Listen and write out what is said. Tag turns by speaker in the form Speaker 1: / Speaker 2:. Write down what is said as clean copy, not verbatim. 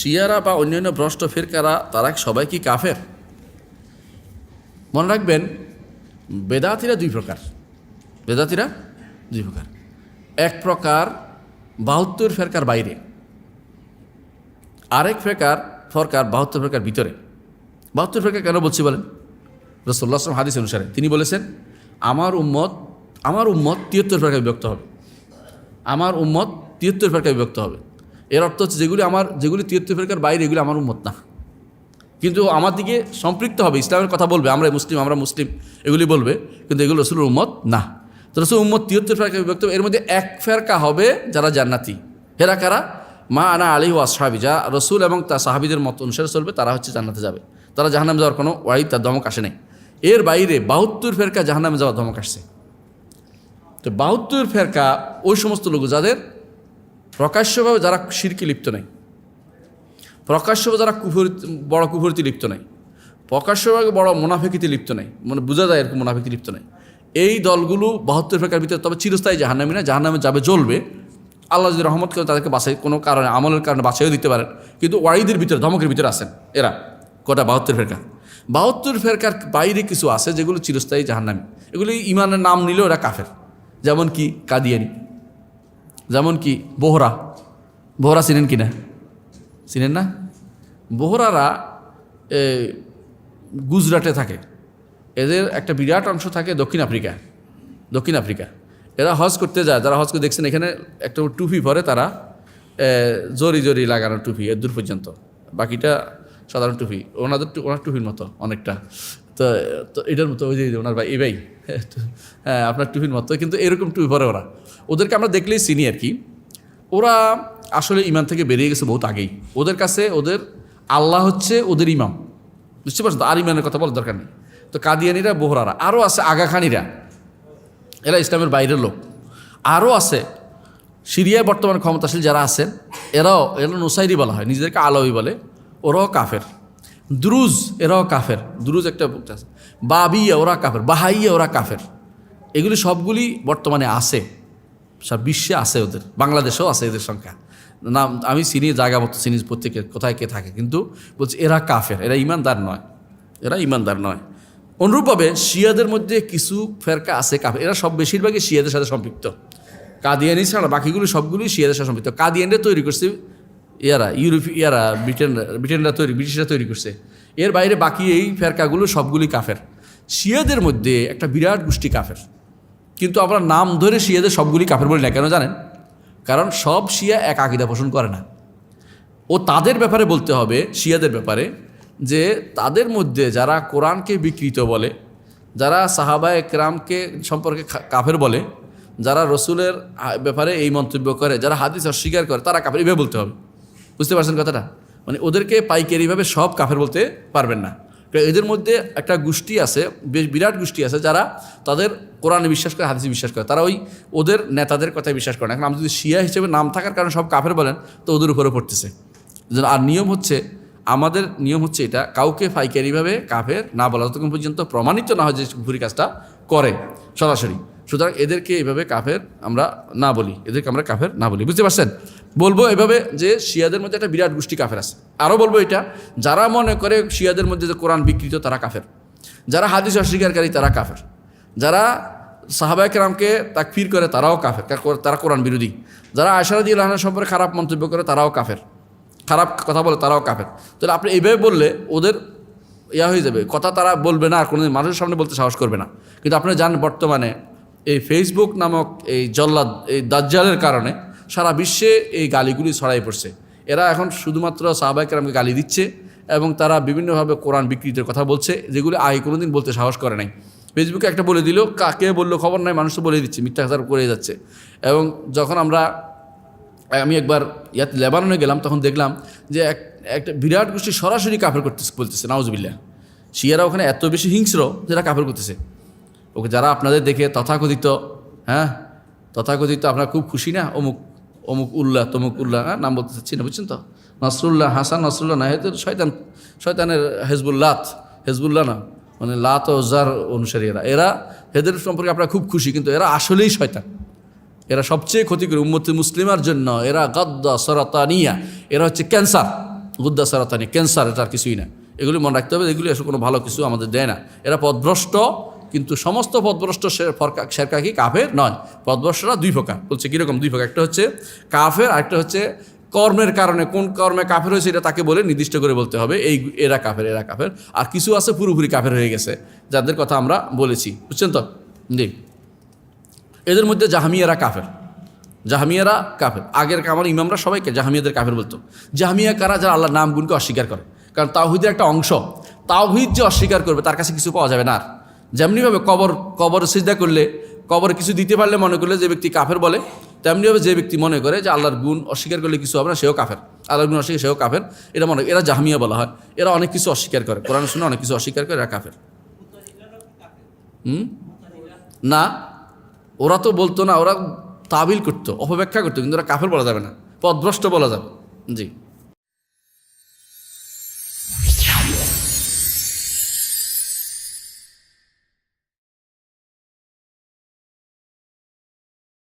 Speaker 1: শিয়ারা বা অন্যান্য ভ্রষ্ট ফিরকারা তারা সবাই কি কাফের? মনে রাখবেন, বেদাতিরা দুই প্রকার। বেদাতিরা দুই প্রকার। এক প্রকার 72 ফেরকার বাইরে, আরেক ফেরকার 72 ফেরকার ভিতরে। 72 ফেরকা কেন বলছি বলেন? রাসূলুল্লাহ সাল্লাল্লাহু আলাইহি ওয়াসাল্লাম হাদিস অনুসারে তিনি বলেছেন, আমার উম্মত 73 ফেরকায় বিভক্ত হবে। আমার উম্মত 73 ফেরকায় বিভক্ত হবে। এর অর্থ হচ্ছে যেগুলি 73 ফেরকার বাইরে, এগুলি আমার উম্মত না, কিন্তু আমার দিকে সম্পৃক্ত হবে, ইসলামের কথা বলবে, আমরা মুসলিম এগুলি বলবে, কিন্তু এগুলো রাসূলের উম্মত না। তো রাসূল উম্মত 73 ফেরকায় বিভক্ত হবে। এর মধ্যে এক ফেরকা হবে যারা জান্নাতি। হেরা কারা? মা আনা আলাইহি ওয়া আসহাবি, যা রাসূল এবং তার সাহাবীদের মত অনুসারে চলবে, তারা হচ্ছে জান্নাতে যাবে। তারা জাহান্নামে যাওয়ার কোনো ওয়াইদ, তার ধমক আসে নাই। এর বাইরে 72 ফেরকা জাহান্নামে যাওয়ার ধমক আসছে। তো 72 ফেরকা ওই সমস্ত লোক যাদের প্রকাশ্যভাবে যারা শিরকে লিপ্ত নাই, প্রকাশ্যভাবে যারা বড় কুফরিতে লিপ্ত নাই, প্রকাশ্যভাবে বড় মুনাফিকিতে লিপ্ত নাই, মানে বোঝা যায় এরকম মুনাফিকিতে লিপ্ত নাই, এই দলগুলো 72 ফেরকার ভিতরে, তবে চিরস্থায়ী জাহান্নামী না, জাহান্নামে যাবে, জ্বলবে। আল্লাহ যদি রহমত করে তাদেরকে বাঁচাই, কোনো কারণে আমলের কারণে বাঁচাইও দিতে পারেন, কিন্তু ওয়াইদের ভিতরে, ধমকের ভিতরে আছেন এরা। কটা? 72 ফেরকা। 72 ফেরকার বাইরে কিছু আছে যেগুলো চিরস্থায়ী জাহান্নামী। এগুলি ইমানের নাম নিলেও এরা কাফের। যেমন কি কাদিয়ানি, যেমন কি বোহরা। বোহরা চিনেন কি না? চিনেন না? বোহরারা গুজরাটে থাকে, এদের একটা বিরাট অংশ থাকে দক্ষিণ আফ্রিকা। এরা হজ করতে যায়, যারা হজ করে দেখছেন এখানে একটা টুপি পরে তারা, জরি লাগানো টুপি এর দূর পর্যন্ত, বাকিটা সাধারণ টুপি। ওনার টুপির মতো অনেকটা। তো এটার মতো, ওই যে ওনার ভাই এই ভাই, হ্যাঁ আপনার টুপির মতো, কিন্তু এরকম টুপি পরে ওরা। ওদেরকে আমরা দেখলেই চিনি আর কি। ওরা আসলে ইমান থেকে বেরিয়ে গেছে বহুত আগেই। ওদের কাছে ওদের আল্লাহ হচ্ছে ওদের ইমাম, বুঝতে পারছেন তো? আর ইমানের কথা বলার দরকার নেই। তো কাদিয়ানিরা, বোহরারা, আরও আছে আগাখানিরা, এরা ইসলামের বাইরের লোক। আরও আছে সিরিয়ায় বর্তমান ক্ষমতাশীল যারা আছেন, এরা নুসাইরি বলা হয়, নিজেদেরকে আলাউই বলে, ওরাও কাফের। দ্রুজ, এরাও কাফের। দ্রুজ একটা আছে। বাবিয়া, ওরা কাফের। বাহাইয়া, ওরা কাফের। এগুলি সবগুলি বর্তমানে আছে, সব বিশ্বে আছে, ওদের বাংলাদেশেও আছে এদের সংখ্যা। নাম আমি চিনি, জায়গা মতো চিনি, প্রত্যেকের কোথায় কে থাকে, কিন্তু বলছি এরা কাফের, এরা ইমানদার নয়। অনুরূপভাবে শিয়াদের মধ্যে কিছু ফেরকা আছে কাফের, এরা সব বেশিরভাগই শিয়াদের সাথে সম্পৃক্ত। কাদিয়ানি ছাড়া বাকিগুলো সবগুলি শিয়াদের সাথে সম্পৃক্ত। কাদিয়ানরা তৈরি করছে ব্রিটিশরা তৈরি করছে। এর বাইরে বাকি এই ফেরকাগুলো সবগুলি কাফের। শিয়াদের মধ্যে একটা বিরাট গোষ্ঠী কাফের, কিন্তু আমরা নাম ধরে শিয়াদের সবগুলি কাফের বলি না। কেন জানেন? কারণ সব শিয়া এক আকীদা পোষণ করে না। ও তাদের ব্যাপারে বলতে হবে, শিয়াদের ব্যাপারে, যে তাদের মধ্যে যারা কোরআনকে বিকৃত বলে, যারা সাহাবায়ে কেরামকে সম্পর্কে কাফের বলে, যারা রসুলের ব্যাপারে এই মন্তব্য করে, যারা হাদিস অস্বীকার করে, তারা কাফের, এভাবে বলতে হবে। বুঝতে পারছেন কথাটা? মানে ওদেরকে পাইকারিভাবে সব কাফের বলতে পারবেন না। এদের মধ্যে একটা গোষ্ঠী আছে, বেশ বিরাট গোষ্ঠী আছে, যারা তাদের কোরআনে বিশ্বাস করে, হাদিসে বিশ্বাস করে, তারা ওদের নেতাদের কথায় বিশ্বাস করে না। এখন আপনি যদি শিয়া হিসেবে নাম থাকার কারণে সব কাফের বলেন, তো ওদের উপরে পড়তেছে। আর আমাদের নিয়ম হচ্ছে এটা, কাউকে পাইকারিভাবে কাফের না বলা যতক্ষণ পর্যন্ত প্রমাণিত না হয় যে কুফরি কাজটা করে সরাসরি। সুতরাং এদেরকে এইভাবে কাফের আমরা না বলি, বুঝতে পারছেন? বলবো এভাবে যে শিয়াদের মধ্যে একটা বিরাট গোষ্ঠী কাফের আছে। আরও বলবো এটা, যারা মনে করে শিয়াদের মধ্যে যে কোরআন বিকৃত, তারা কাফের। যারা হাদিস অস্বীকারী, তারা কাফের। যারা সাহাবায়ে কেরামকে তাকফির করে, তারাও কাফের, তারা কোরআন বিরোধী। যারা আয়েশা রাদিয়াল্লাহু আনহা সম্পর্কে খারাপ মন্তব্য করে, তারাও কাফের, খারাপ কথা বলে, তারাও কাফের। তাহলে আপনি এইভাবে বললে ওদের হয়ে যাবে, কথা তারা বলবে না, আর কোনোদিন মানুষের সামনে বলতে সাহস করবে না। কিন্তু আপনারা জানেন বর্তমানে এই ফেসবুক নামক এই জল্লাদ, এই দাজ্জালের কারণে সারা বিশ্বে এই গালিগুলি ছড়াই পড়ছে। এরা এখন শুধুমাত্র সাহাবায়ে কেরামকে গালি দিচ্ছে, এবং তারা বিভিন্নভাবে কোরআন বিকৃতির কথা বলছে, যেগুলি আগে কোনোদিন বলতে সাহস করে নাই। ফেসবুকে একটা বলে দিল, কাকে বললো খবর নাই, মানুষ তো বলে দিচ্ছে, মিথ্যা কথা করে যাচ্ছে। এবং যখন আমি একবার লেবাননে গেলাম, তখন দেখলাম যে একটা বিরাট গোষ্ঠী সরাসরি কাফের বলতেছে, নাউজুবিল্লাহ। শিয়ারা ওখানে এত বেশি হিংস্র, যারা কাফের করতেছে। ওকে যারা আপনাদের দেখে তথাকথিত আপনারা খুব খুশি না, অমুক উল্লাহ তমুক উল্লাহ, নাম বলতে চাচ্ছি না, বুঝছেন তো, নসরুল্লাহ, হাসান নসরুল্লাহ না, হয়তো শয়তানের হেজবুল্লাহ না, মানে লাত ও উজ্জার অনুসারী এরা এদের সম্পর্কে আপনারা খুব খুশি, কিন্তু এরা আসলেই শয়তান। এরা সবচেয়ে ক্ষতি করে উম্মতে মুসলিমার জন্য। এরা গাদ্দা সরাতানিয়া, এরা হচ্ছে ক্যান্সার, গুদ্দা সারাতানি, ক্যান্সার, এটা আর কিছুই না। এগুলি মনে রাখতে হবে, এগুলি এসব কোনো ভালো কিছু আমাদের দেয় না। এরা পথভ্রষ্ট, কিন্তু সমস্ত পথভ্রষ্ট শেরকা কি কাফের নয়। পথভ্রষ্টরা দুই প্রকার, বলছে কীরকম দুই প্রকার, একটা হচ্ছে কাফের, আরেকটা হচ্ছে কর্মের কারণে, কোন কর্মে কাফের হয়েছে এটা তাকে বলে নির্দিষ্ট করে বলতে হবে এই এরা কাফের, এরা কাফের। আর কিছু আছে পুরোপুরি কাফের হয়ে গেছে, যাদের কথা আমরা বলেছি, বুঝছেন তো? জি, এদের মধ্যে জাহামিয়ারা কাফের। জাহামিয়ারা কাফের, আগের আমার ইমামরা সবাইকে জাহামিয়াদের কাফের বলতো। জাহামিয়া কারা? যারা আল্লাহর নাম গুণকে অস্বীকার করে। কারণ তাওহীদের একটা অংশ, তাওহীদ যে অস্বীকার করবে তার কাছে কিছু পাওয়া যাবে না। আর যেমনিভাবে কবর সিজদা করলে, কবরে কিছু দিতে পারলে মনে করলে যে ব্যক্তি কাফের বলে, তেমনিভাবে যে ব্যক্তি মনে করে যে আল্লাহর গুণ অস্বীকার করলে কিছু হবে না, সেও কাফের। আল্লাহর গুণ অস্বীকার, সেও কাফের। এটা মনে, এরা জাহামিয়া বলা হয়। এরা অনেক কিছু অস্বীকার করে, কোরআন শুনে অনেক কিছু অস্বীকার করে, এরা কাফের। না, ওরা তো বলতো না, ওরা তাবিল করতো, অপব্যাখ্যা করতো, কিন্তু ওরা কাফের বলা যাবে না, পথভ্রষ্ট বলা যাবে। জি।